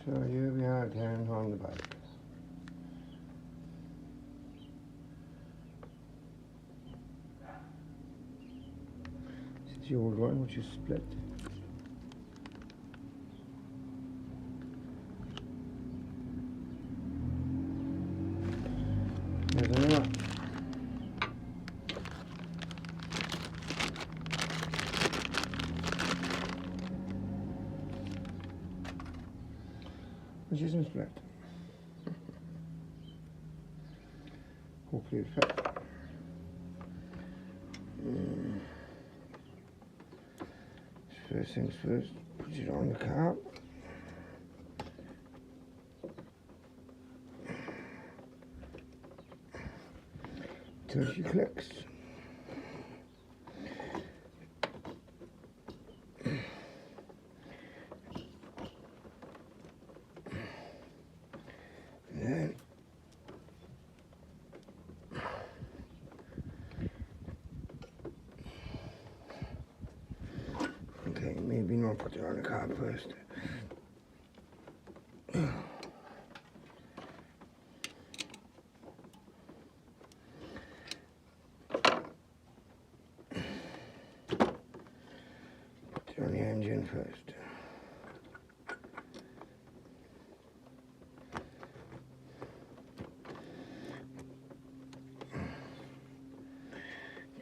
So here we are again on the bike. This is the old one, which is split. There's a new one. Which isn't split. Hopefully it fits. First things first, put it on the car. Till she clicks. And then okay, maybe not put it on the car first. Put it on the engine first.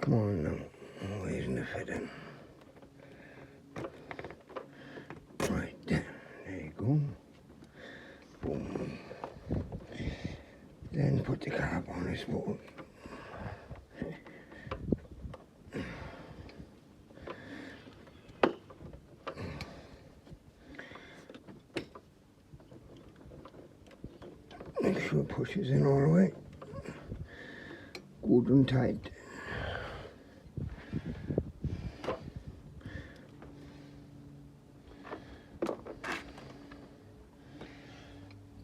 Come on now, why isn't it fitting? Right, there you go. Boom. Then put the carb on, I suppose. Make sure it pushes in all the way. Good and tight.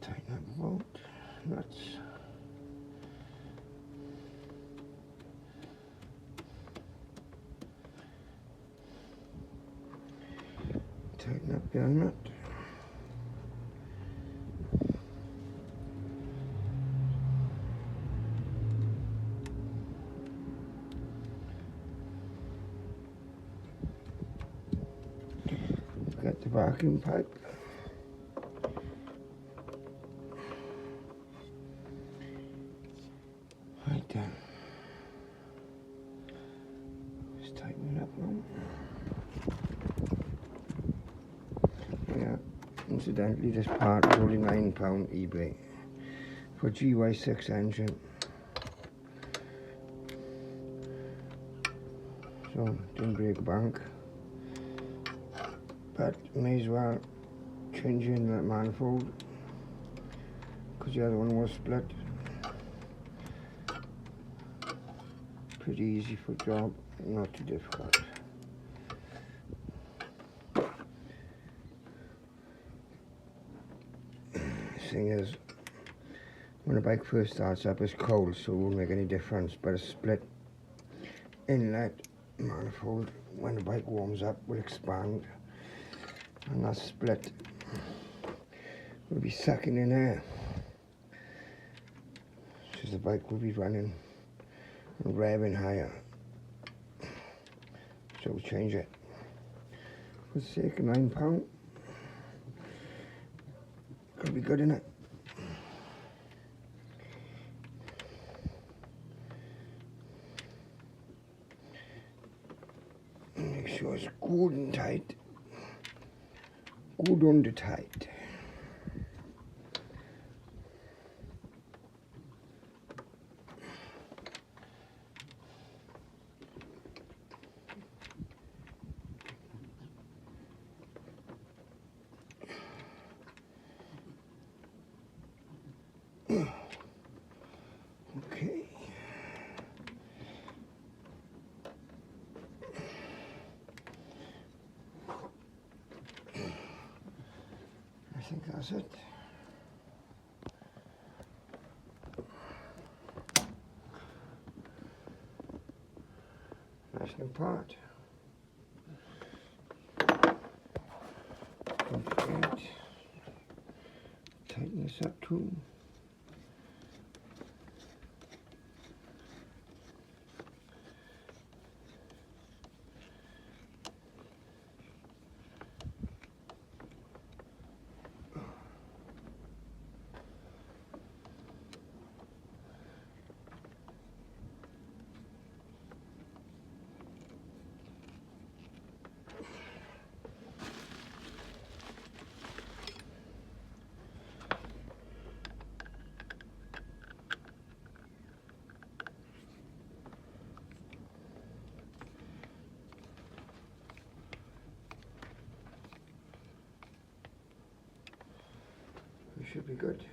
Tighten up the bolt, nuts. Tighten up the nut. Got the vacuum pipe. Right there. Just tighten it up now. Yeah, incidentally this part is only £9 eBay for GY6 engine. So didn't break a bank. But may as well change in that manifold because the other one was split. Pretty easy for job, not too difficult. The thing is, when a bike first starts up it's cold, so it won't make any difference, but a split inlet manifold when the bike warms up will expand. And that split will be sucking in air, so the bike will be running and revving higher. So we'll change it for the sake of £9. Could be good, innit? Make sure it's good and tight. Good under tight. Okay. I think that's it. Nice new part. Don't forget this up too. We should be good.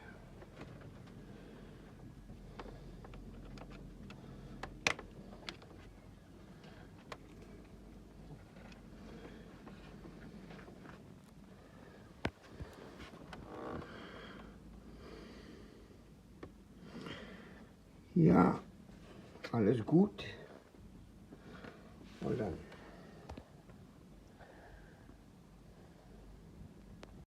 Ja, alles gut. Well done.